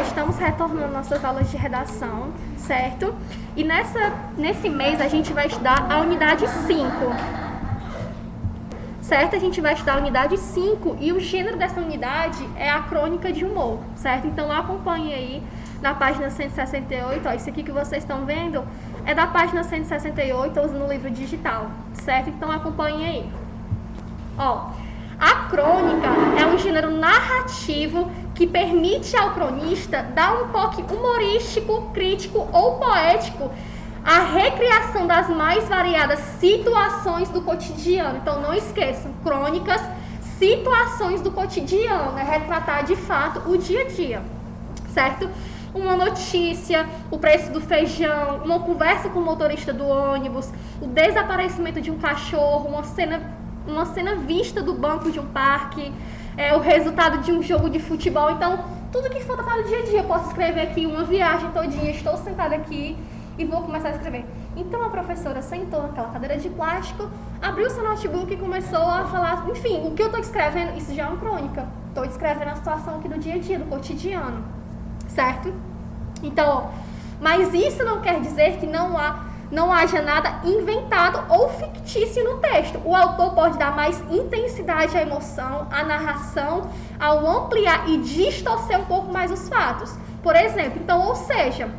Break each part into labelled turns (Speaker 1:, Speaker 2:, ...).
Speaker 1: estamos retornando nossas aulas de redação, certo? E nesse mês a gente vai estudar a unidade 5, certo? A gente vai estudar a unidade 5 e o gênero dessa unidade é a crônica de humor, certo? Então acompanhe aí na página 168, ó, isso aqui que vocês estão vendo é da página 168, usando o livro digital, certo? Então acompanhe aí. Ó, a crônica é um gênero narrativo que permite ao cronista dar um toque humorístico, crítico ou poético à recriação das mais variadas situações do cotidiano. Então não esqueçam, crônicas, situações do cotidiano, é retratar de fato o dia a dia, certo? Uma notícia, o preço do feijão, uma conversa com o motorista do ônibus, o desaparecimento de um cachorro, uma cena vista do banco de um parque, o resultado de um jogo de futebol. Então, tudo que for tratar do dia a dia. Eu posso escrever aqui uma viagem todinha, estou sentada aqui e vou começar a escrever. Então, a professora sentou naquela cadeira de plástico, abriu seu notebook e começou a falar, enfim, o que eu estou escrevendo, isso já é uma crônica. Estou descrevendo a situação aqui do dia a dia, do cotidiano, certo? Então, mas isso não quer dizer que não haja nada inventado ou fictício no texto. O autor pode dar mais intensidade à emoção, à narração, ao ampliar e distorcer um pouco mais os fatos. Por exemplo, então, ou seja,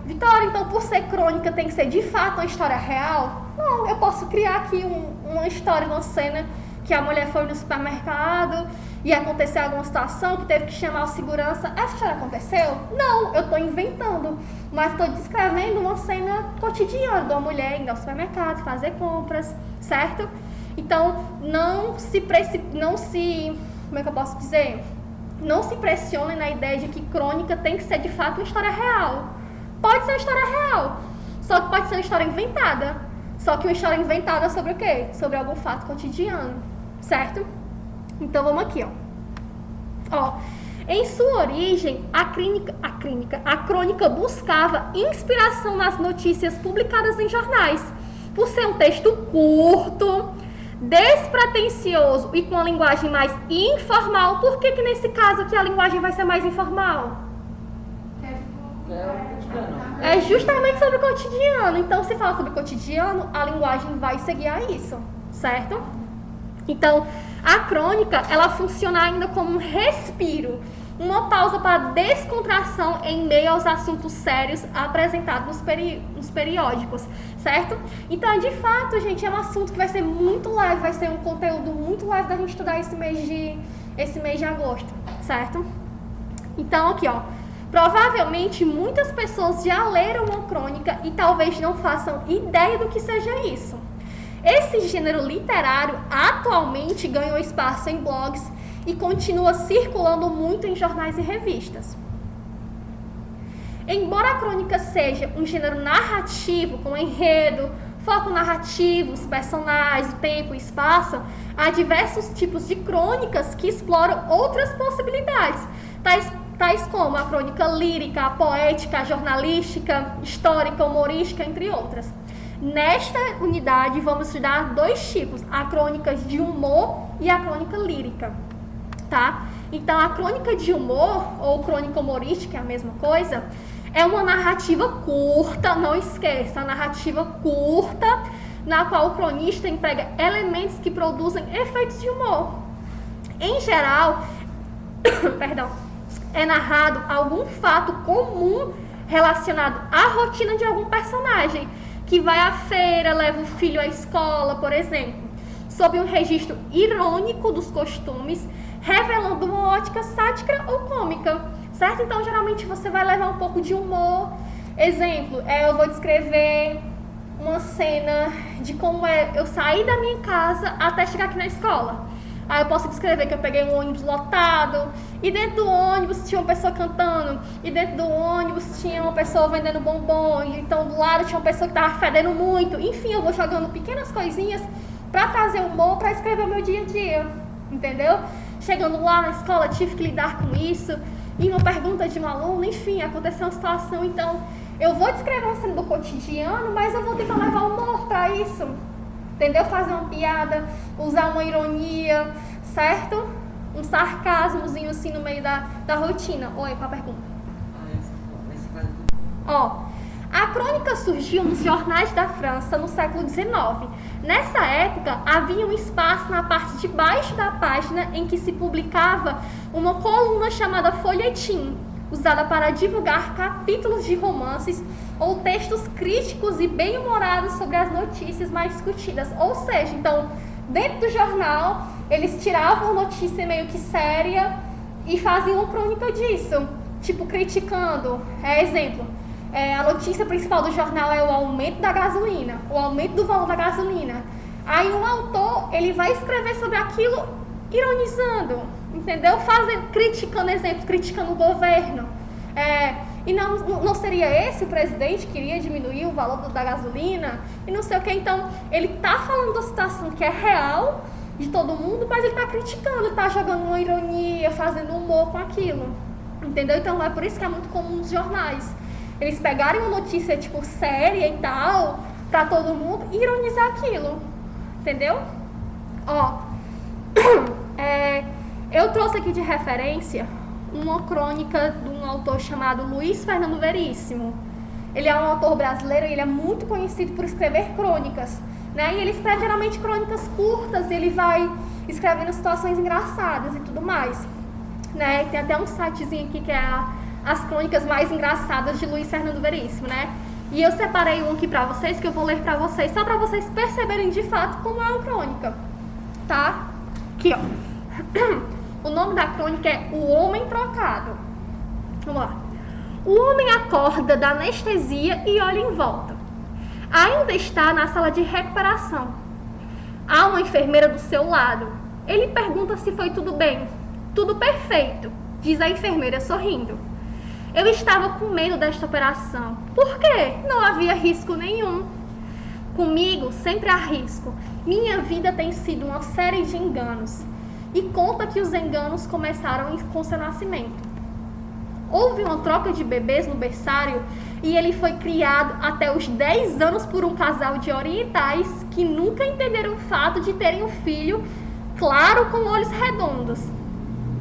Speaker 1: Vitória, então por ser crônica tem que ser de fato uma história real? Não, eu posso criar aqui uma história, uma cena que a mulher foi no supermercado e aconteceu alguma situação que teve que chamar o segurança. Essa história aconteceu? Não, eu estou inventando, mas estou descrevendo uma cena cotidiana de uma mulher indo ao supermercado, fazer compras, certo? Então, não se, como é que eu posso dizer? Não se pressionem na ideia de que crônica tem que ser de fato uma história real. Pode ser uma história real, só que pode ser uma história inventada. Só que uma história inventada sobre o quê? Sobre algum fato cotidiano, certo? Então vamos aqui, ó. Em sua origem, a crônica buscava inspiração nas notícias publicadas em jornais. Por ser um texto curto, despretensioso e com uma linguagem mais informal, por que nesse caso aqui a linguagem vai ser mais informal? É justamente sobre o cotidiano. Então, se fala sobre o cotidiano, a linguagem vai seguir a isso, certo? Então, a crônica, ela funciona ainda como um respiro, uma pausa para descontração em meio aos assuntos sérios apresentados nos periódicos, certo? Então, de fato, gente, é um assunto que vai ser muito leve, vai ser um conteúdo muito leve da gente estudar esse mês de agosto, certo? Então, aqui, ó. Provavelmente muitas pessoas já leram uma crônica e talvez não façam ideia do que seja isso. Esse gênero literário atualmente ganhou espaço em blogs e continua circulando muito em jornais e revistas. Embora a crônica seja um gênero narrativo, com enredo, foco narrativo, os personagens, o tempo e espaço, há diversos tipos de crônicas que exploram outras possibilidades, tais como a crônica lírica, a poética, a jornalística, histórica, humorística, entre outras. Nesta unidade, vamos estudar dois tipos, a crônica de humor e a crônica lírica, tá? Então, a crônica de humor, ou crônica humorística, é a mesma coisa, é uma narrativa curta, não esqueça, a narrativa curta, na qual o cronista emprega elementos que produzem efeitos de humor. Em geral, é narrado algum fato comum relacionado à rotina de algum personagem, que vai à feira, leva o filho à escola, por exemplo, sob um registro irônico dos costumes, revelando uma ótica sática ou cômica, certo? Então, geralmente, você vai levar um pouco de humor. Exemplo, eu vou descrever uma cena de como eu saí da minha casa até chegar aqui na escola. Aí eu posso descrever que eu peguei um ônibus lotado e dentro do ônibus tinha uma pessoa cantando e dentro do ônibus tinha uma pessoa vendendo bombom e então do lado tinha uma pessoa que estava fedendo muito. Enfim, eu vou jogando pequenas coisinhas para trazer humor, para escrever o meu dia a dia, entendeu? Chegando lá na escola, tive que lidar com isso e uma pergunta de um aluno, enfim, aconteceu uma situação, então eu vou descrever uma cena do cotidiano, mas eu vou tentar levar humor para isso. Entendeu? Fazer uma piada, usar uma ironia, certo? um sarcasmozinho assim no meio da rotina. Oi, qual a pergunta? Ó, a crônica surgiu nos jornais da França no século XIX. Nessa época, havia um espaço na parte de baixo da página em que se publicava uma coluna chamada folhetim, usada para divulgar capítulos de romances ou textos críticos e bem-humorados sobre as notícias mais discutidas. Ou seja, então, dentro do jornal, eles tiravam notícia meio que séria e faziam uma crônica disso, tipo criticando. Exemplo, a notícia principal do jornal é o aumento da gasolina, o aumento do valor da gasolina. Aí um autor, ele vai escrever sobre aquilo ironizando, entendeu? Criticando, exemplo, criticando o governo. E não seria esse o presidente que queria diminuir o valor da gasolina e não sei o que. Então, ele tá falando da situação que é real de todo mundo, mas ele tá criticando, ele tá jogando uma ironia, fazendo humor com aquilo, entendeu? Então, é por isso que é muito comum nos jornais eles pegarem uma notícia, tipo, séria e tal, pra todo mundo, e ironizar aquilo, entendeu? Ó, eu trouxe aqui de referência uma crônica de um autor chamado Luiz Fernando Veríssimo. Ele é um autor brasileiro e ele é muito conhecido por escrever crônicas, né? E ele escreve geralmente crônicas curtas, e ele vai escrevendo situações engraçadas e tudo mais, né? Tem até um sitezinho aqui que é as crônicas mais engraçadas de Luiz Fernando Veríssimo, né? E eu separei um aqui pra vocês, que eu vou ler pra vocês, só pra vocês perceberem de fato como é uma crônica, tá? Aqui, ó. O nome da crônica é O Homem Trocado. Vamos lá. O homem acorda da anestesia e olha em volta. Ainda está na sala de recuperação. Há uma enfermeira do seu lado. Ele pergunta se foi tudo bem. Tudo perfeito, diz a enfermeira sorrindo. Eu estava com medo desta operação. Por quê? Não havia risco nenhum. Comigo sempre há risco. Minha vida tem sido uma série de enganos. E conta que os enganos começaram com seu nascimento. Houve uma troca de bebês no berçário e ele foi criado até os 10 anos por um casal de orientais que nunca entenderam o fato de terem um filho claro com olhos redondos.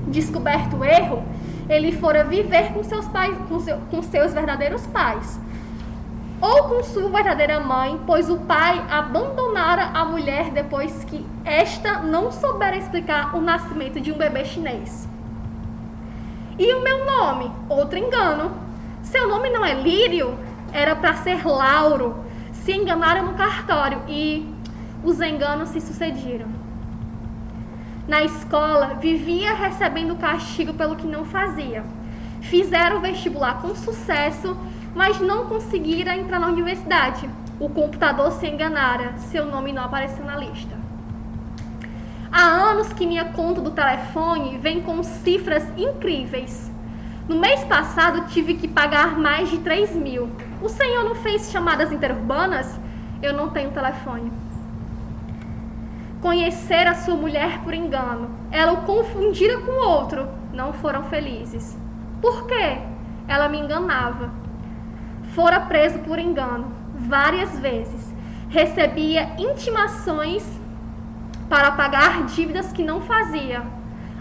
Speaker 1: Descoberto o erro, ele fora viver com seus pais, com seus verdadeiros pais, ou com sua verdadeira mãe, pois o pai abandonara a mulher depois que esta não soubera explicar o nascimento de um bebê chinês. E o meu nome? Outro engano. Seu nome não é Lírio? Era para ser Lauro. Se enganaram no cartório e os enganos se sucederam. Na escola, vivia recebendo castigo pelo que não fazia. Fizeram o vestibular com sucesso, mas não conseguiram entrar na universidade. O computador se enganara, seu nome não apareceu na lista. Há anos que minha conta do telefone vem com cifras incríveis. No mês passado, tive que pagar mais de 3 mil. O senhor não fez chamadas interurbanas? Eu não tenho telefone. Conhecer a sua mulher por engano. Ela o confundira com outro. Não foram felizes. Por quê? Ela me enganava. Fora preso por engano várias vezes. Recebia intimações para pagar dívidas que não fazia.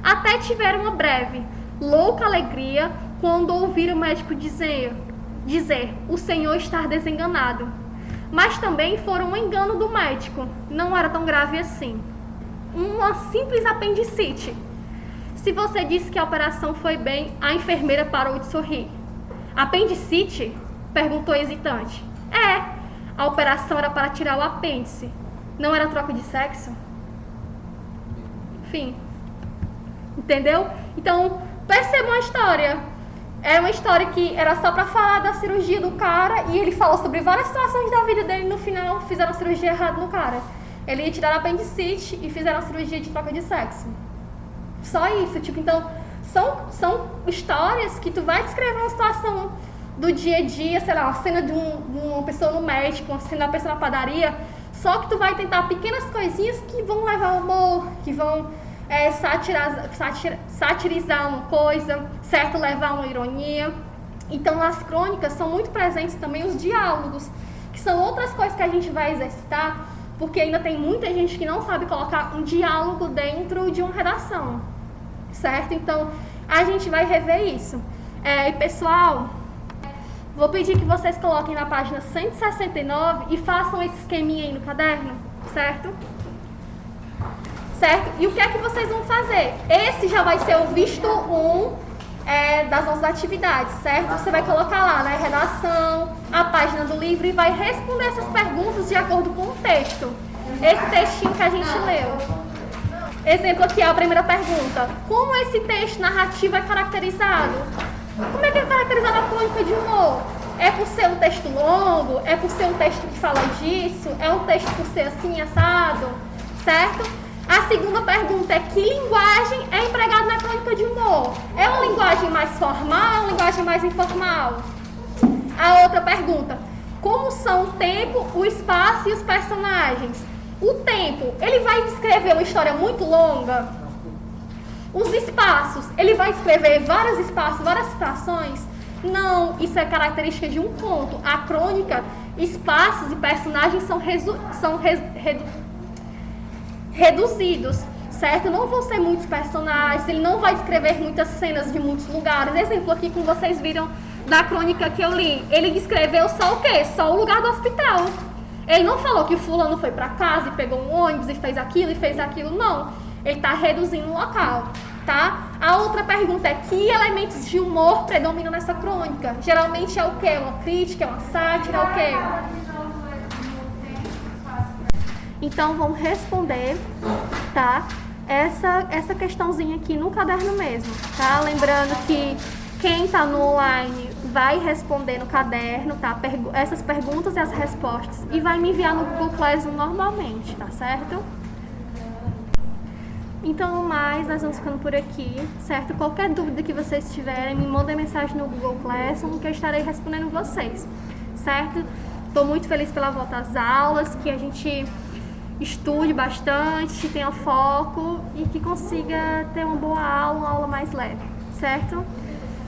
Speaker 1: Até tiveram uma breve, louca alegria quando ouviram o médico dizer o senhor está desenganado. Mas também foram um engano do médico. Não era tão grave assim. Uma simples apendicite. Se você disse que a operação foi bem, a enfermeira parou de sorrir. Apendicite? Perguntou hesitante. A operação era para tirar o apêndice. Não era troca de sexo? Enfim. Entendeu? Então, perceba uma história. É uma história que era só pra falar da cirurgia do cara e ele falou sobre várias situações da vida dele e no final fizeram a cirurgia errada no cara. Ele ia tirar a apendicite e fizeram a cirurgia de troca de sexo. Só isso, tipo, então, são histórias que tu vai descrever uma situação do dia a dia, sei lá, uma cena de uma pessoa no médico, uma cena da pessoa na padaria, só que tu vai tentar pequenas coisinhas que vão levar ao humor, que vão satirizar uma coisa, certo? Levar uma ironia. Então, nas crônicas são muito presentes também os diálogos, que são outras coisas que a gente vai exercitar, porque ainda tem muita gente que não sabe colocar um diálogo dentro de uma redação. certo? Então, a gente vai rever isso. E pessoal, vou pedir que vocês coloquem na página 169 e façam esse esqueminha aí no caderno, certo? Certo? E o que é que vocês vão fazer? Esse já vai ser o visto 1 das nossas atividades, certo? Você vai colocar lá, né, redação, a página do livro e vai responder essas perguntas de acordo com o texto. Esse textinho que a gente leu. Exemplo aqui, a primeira pergunta. Como esse texto narrativo é caracterizado? Como é que é caracterizada a crônica de humor? É por ser um texto longo? É por ser um texto que fala disso? É um texto por ser assim, assado? Certo? A segunda pergunta é: que linguagem é empregada na crônica de humor? É uma linguagem mais formal ou uma linguagem mais informal? A outra pergunta: como são o tempo, o espaço e os personagens? O tempo, ele vai descrever uma história muito longa? Os espaços, ele vai descrever vários espaços, várias situações? Não, isso é característica de um conto. A crônica, espaços e personagens são reduzidos, certo? Não vão ser muitos personagens, ele não vai descrever muitas cenas de muitos lugares. Exemplo aqui, como vocês viram da crônica que eu li, ele descreveu só o quê? Só o lugar do hospital. Ele não falou que o fulano foi para casa e pegou um ônibus e fez aquilo, não. Ele está reduzindo o local, tá? A outra pergunta é: que elementos de humor predominam nessa crônica? Geralmente é o quê? Uma crítica, é uma sátira, é o quê? Então, vamos responder, tá? Essa questãozinha aqui no caderno mesmo, tá? Lembrando que quem está no online vai responder no caderno, tá? Essas perguntas e as respostas e vai me enviar no Google Classroom normalmente, tá certo? Então, no mais, nós vamos ficando por aqui, certo? Qualquer dúvida que vocês tiverem, me mandem mensagem no Google Classroom que eu estarei respondendo vocês, certo? Estou muito feliz pela volta às aulas, que a gente estude bastante, tenha foco e que consiga ter uma boa aula, uma aula mais leve, certo?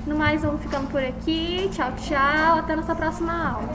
Speaker 1: No mais, vamos ficando por aqui. Tchau, tchau. Até a nossa próxima aula.